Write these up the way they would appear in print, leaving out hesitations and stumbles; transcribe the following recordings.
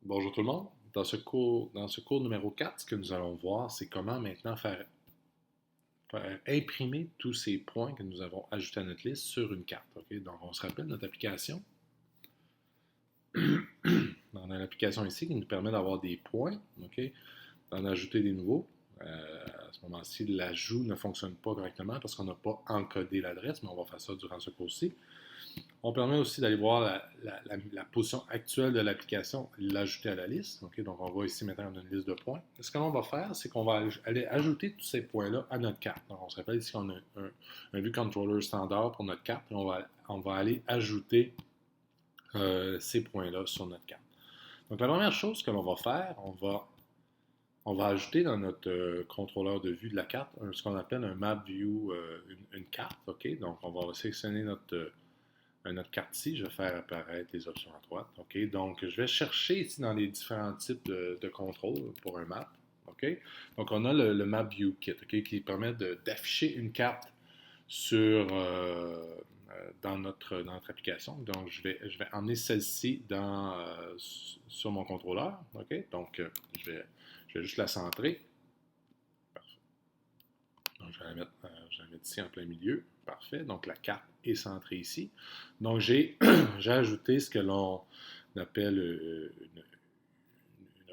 Bonjour tout le monde. Dans ce cours numéro 4, ce que nous allons voir, c'est comment maintenant faire imprimer tous ces points que nous avons ajoutés à notre liste sur une carte. Ok? Donc, on se rappelle notre application. On a l'application ici qui nous permet d'avoir des points, ok? D'en ajouter des nouveaux. À ce moment-ci, l'ajout ne fonctionne pas correctement parce qu'on n'a pas encodé l'adresse, mais on va faire ça durant ce cours-ci. On permet aussi d'aller voir la position actuelle de l'application, l'ajouter à la liste. Okay? Donc, on va ici maintenant dans une liste de points. Ce que l'on va faire, c'est qu'on va aller ajouter tous ces points-là à notre carte. Donc, on se rappelle ici qu'on a un view controller standard pour notre carte et on va aller ajouter ces points-là sur notre carte. Donc, la première chose que l'on va faire, on va ajouter dans notre contrôleur de vue de la carte ce qu'on appelle un map view, une carte. Okay? Donc, on va sélectionner notre carte-ci, je vais faire apparaître les options à droite. OK? Donc, je vais chercher ici dans les différents types de contrôles pour un map. OK? Donc, on a le Map View Kit, OK, qui permet d'afficher une carte dans notre application. Donc, je vais emmener celle-ci sur mon contrôleur. OK? Donc, je vais juste la centrer. Parfait. Donc, je vais la mettre ici en plein milieu. Parfait. Donc, la carte est centrée ici. Donc, j'ai ajouté ce que l'on appelle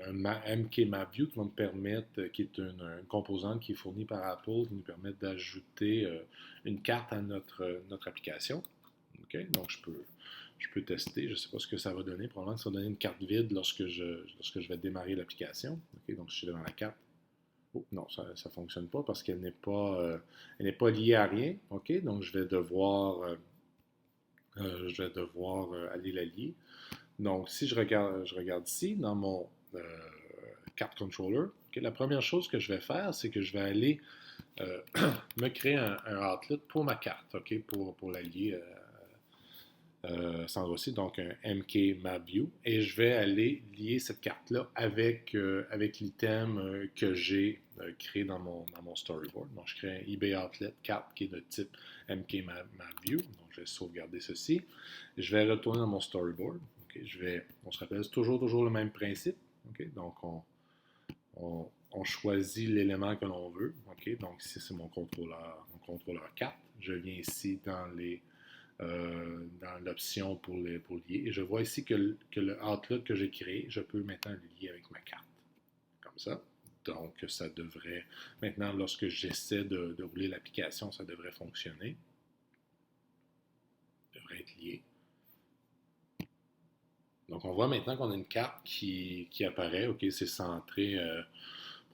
un MK-MapView qui va me permettre, qui est une composante qui est fournie par Apple, qui nous permet d'ajouter une carte à notre application. OK? Donc, je peux tester. Je ne sais pas ce que ça va donner. Probablement que ça va donner une carte vide lorsque je vais démarrer l'application. OK? Donc, je suis devant la carte. Oh, non, ça ne fonctionne pas parce qu'elle n'est pas liée à rien. OK? Donc, je vais devoir aller la lier. Donc, si je regarde ici dans mon carte controller, okay, la première chose que je vais faire, c'est que je vais aller euh, me créer un outlet pour ma carte, OK, pour la lier sans aussi, donc un MK Map View, et je vais aller lier cette carte-là avec l'item que j'ai créé dans mon storyboard. Donc, je crée un eBay Outlet carte qui est de type MK Map View. Donc, je vais sauvegarder ceci. Je vais retourner dans mon storyboard. Okay, on se rappelle, c'est toujours le même principe. Okay, donc, on choisit l'élément que l'on veut. Okay, donc, ici, c'est mon contrôleur carte. Je viens ici dans l'option pour lier. Et je vois ici que le outlet que j'ai créé, je peux maintenant le lier avec ma carte. Comme ça. Donc, ça devrait, maintenant, lorsque j'essaie de rouler l'application, ça devrait fonctionner. Ça devrait être lié. Donc, on voit maintenant qu'on a une carte qui apparaît. OK, c'est centré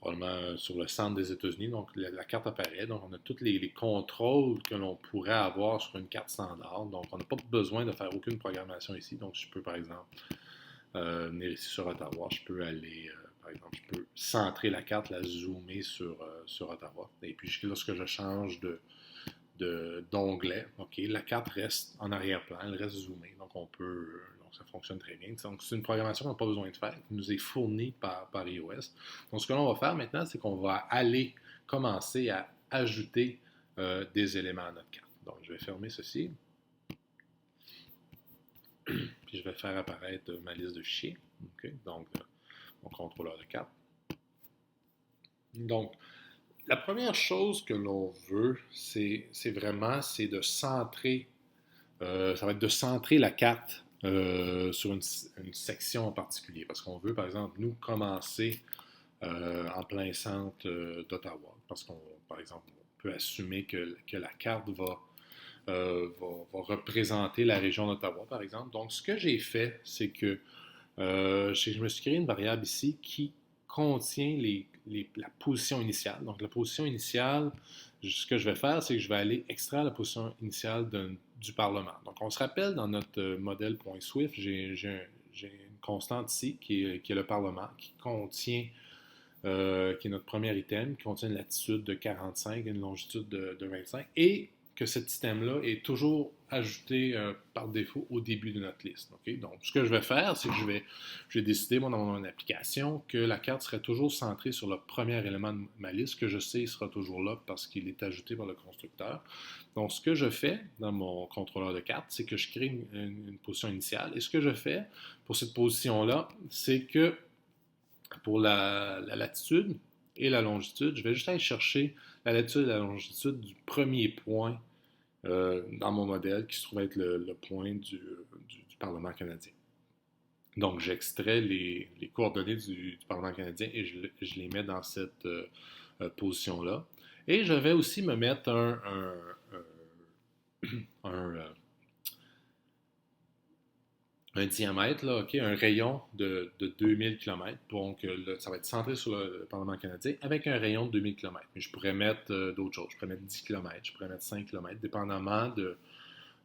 probablement sur le centre des États-Unis. Donc, la carte apparaît. Donc, on a tous les contrôles que l'on pourrait avoir sur une carte standard. Donc, on n'a pas besoin de faire aucune programmation ici. Donc, je peux, par exemple, venir ici sur Ottawa. Je peux aller, par exemple, je peux centrer la carte, la zoomer sur Ottawa. Et puis, lorsque je change d'onglet, OK, la carte reste en arrière-plan, elle reste zoomée. Donc ça fonctionne très bien. Donc, c'est une programmation qu'on n'a pas besoin de faire, qui nous est fournie par iOS. Donc, ce que l'on va faire maintenant, c'est qu'on va aller commencer à ajouter des éléments à notre carte. Donc, je vais fermer ceci, puis je vais faire apparaître ma liste de fichiers. OK, donc, mon contrôleur de carte. Donc, la première chose que l'on veut, c'est de centrer, ça va être de centrer la carte sur une section en particulier. Parce qu'on veut, par exemple, nous commencer en plein centre d'Ottawa. Parce qu'on, par exemple, on peut assumer que la carte va représenter la région d'Ottawa, par exemple. Donc, ce que j'ai fait, c'est que je me suis créé une variable ici qui contient la position initiale. Donc, la position initiale, ce que je vais faire, c'est que je vais aller extraire la position initiale du Parlement. Donc, on se rappelle dans notre modèle.swift, j'ai une constante ici qui est le Parlement, qui est notre premier item, qui contient une latitude de 45 et une longitude de 25, et que cet item-là est toujours ajouté par défaut au début de notre liste. Okay? Donc, ce que je vais faire, c'est que je vais décider dans mon application que la carte serait toujours centrée sur le premier élément de ma liste, que je sais il sera toujours là parce qu'il est ajouté par le constructeur. Donc, ce que je fais dans mon contrôleur de carte, c'est que je crée une position initiale. Et ce que je fais pour cette position-là, c'est que pour la latitude et la longitude, je vais juste aller chercher la latitude et la longitude du premier point dans mon modèle qui se trouve être le point du Parlement canadien. Donc, j'extrais les coordonnées du Parlement canadien et je les mets dans cette position-là. Et je vais aussi me mettre un diamètre, là, okay, un rayon de 2000 km. Donc, ça va être centré sur le Parlement canadien avec un rayon de 2000 km. Mais je pourrais mettre d'autres choses. Je pourrais mettre 10 km, je pourrais mettre 5 km, dépendamment de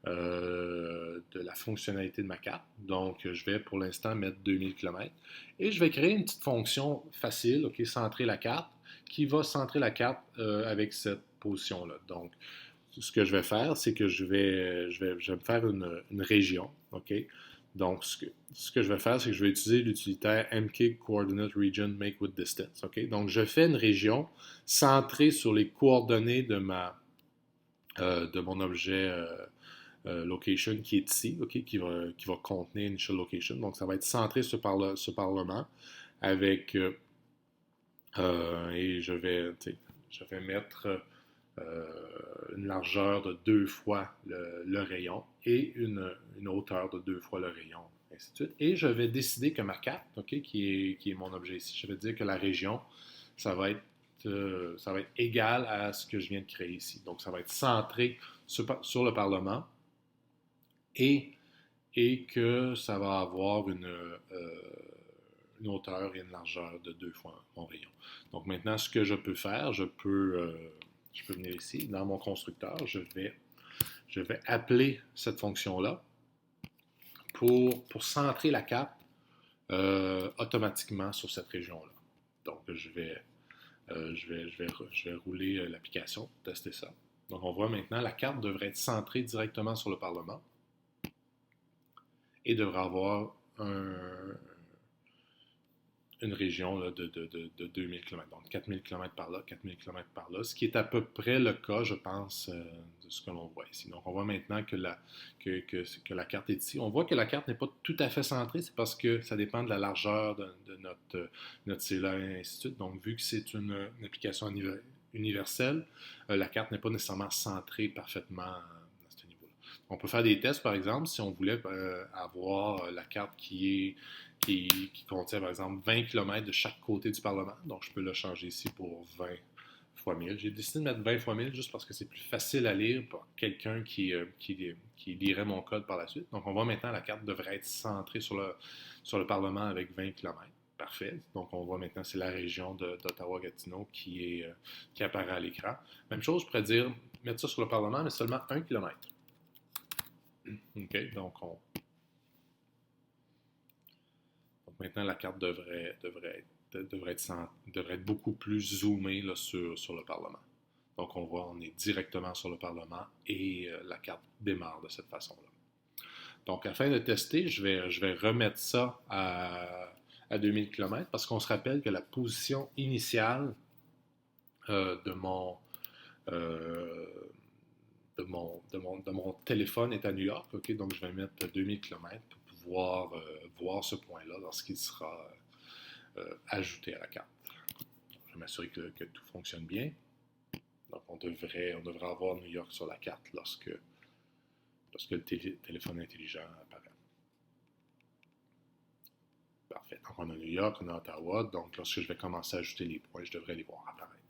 la fonctionnalité de ma carte. Donc, je vais pour l'instant mettre 2000 km. Et je vais créer une petite fonction facile, okay, centrer la carte, qui va centrer la carte avec cette position-là. Donc, ce que je vais faire, c'est que je vais me faire une région, OK? Donc, ce que je vais faire, c'est que je vais utiliser l'utilitaire mk coordinate region make with distance, OK? Donc, je fais une région centrée sur les coordonnées de mon objet location qui est ici, OK? Qui va contenir initial location. Donc, ça va être centré sur ce parlement avec et je vais mettre une largeur de 2 fois le rayon et une hauteur de 2 fois le rayon, ainsi de suite. Et je vais décider que ma carte, okay, qui est mon objet ici, je vais dire que la région, ça va être égal à ce que je viens de créer ici. Donc, ça va être centré sur le Parlement et que ça va avoir une hauteur et une largeur de 2 fois mon rayon. Donc, maintenant, ce que je peux faire, je peux venir ici, dans mon constructeur, je vais appeler cette fonction-là pour centrer la carte automatiquement sur cette région-là. Donc, je vais rouler l'application pour tester ça. Donc, on voit maintenant, la carte devrait être centrée directement sur le Parlement et devrait avoir une région là, de 2000 km, donc 4000 km par là, 4000 km par là, ce qui est à peu près le cas, je pense, de ce que l'on voit ici. Donc, on voit maintenant que la carte est ici. On voit que la carte n'est pas tout à fait centrée, c'est parce que ça dépend de la largeur de notre cellulaire et ainsi de suite. Donc, vu que c'est une application universelle, la carte n'est pas nécessairement centrée parfaitement à ce niveau-là. On peut faire des tests, par exemple, si on voulait avoir la carte qui contient, par exemple, 20 km de chaque côté du Parlement. Donc, je peux le changer ici pour 20 fois 1000. J'ai décidé de mettre 20 fois 1000 juste parce que c'est plus facile à lire pour quelqu'un qui lirait mon code par la suite. Donc, on voit maintenant la carte devrait être centrée sur le Parlement avec 20 km. Parfait. Donc, on voit maintenant, c'est la région d'Ottawa-Gatineau qui apparaît à l'écran. Même chose, je pourrais dire, mettre ça sur le Parlement, mais seulement 1 km. OK, donc maintenant, la carte devrait être beaucoup plus zoomée là, sur le Parlement. Donc, on est directement sur le Parlement et la carte démarre de cette façon-là. Donc, afin de tester, je vais remettre ça à 2000 km parce qu'on se rappelle que la position initiale de mon téléphone est à New York. Okay? Donc, je vais mettre 2000 km pour pouvoir voir ce point-là lorsqu'il sera ajouté à la carte. Donc, je vais m'assurer que tout fonctionne bien. Donc, on devrait avoir New York sur la carte lorsque le téléphone intelligent apparaît. Parfait. Donc, on a New York, on a Ottawa. Donc, lorsque je vais commencer à ajouter les points, je devrais les voir apparaître.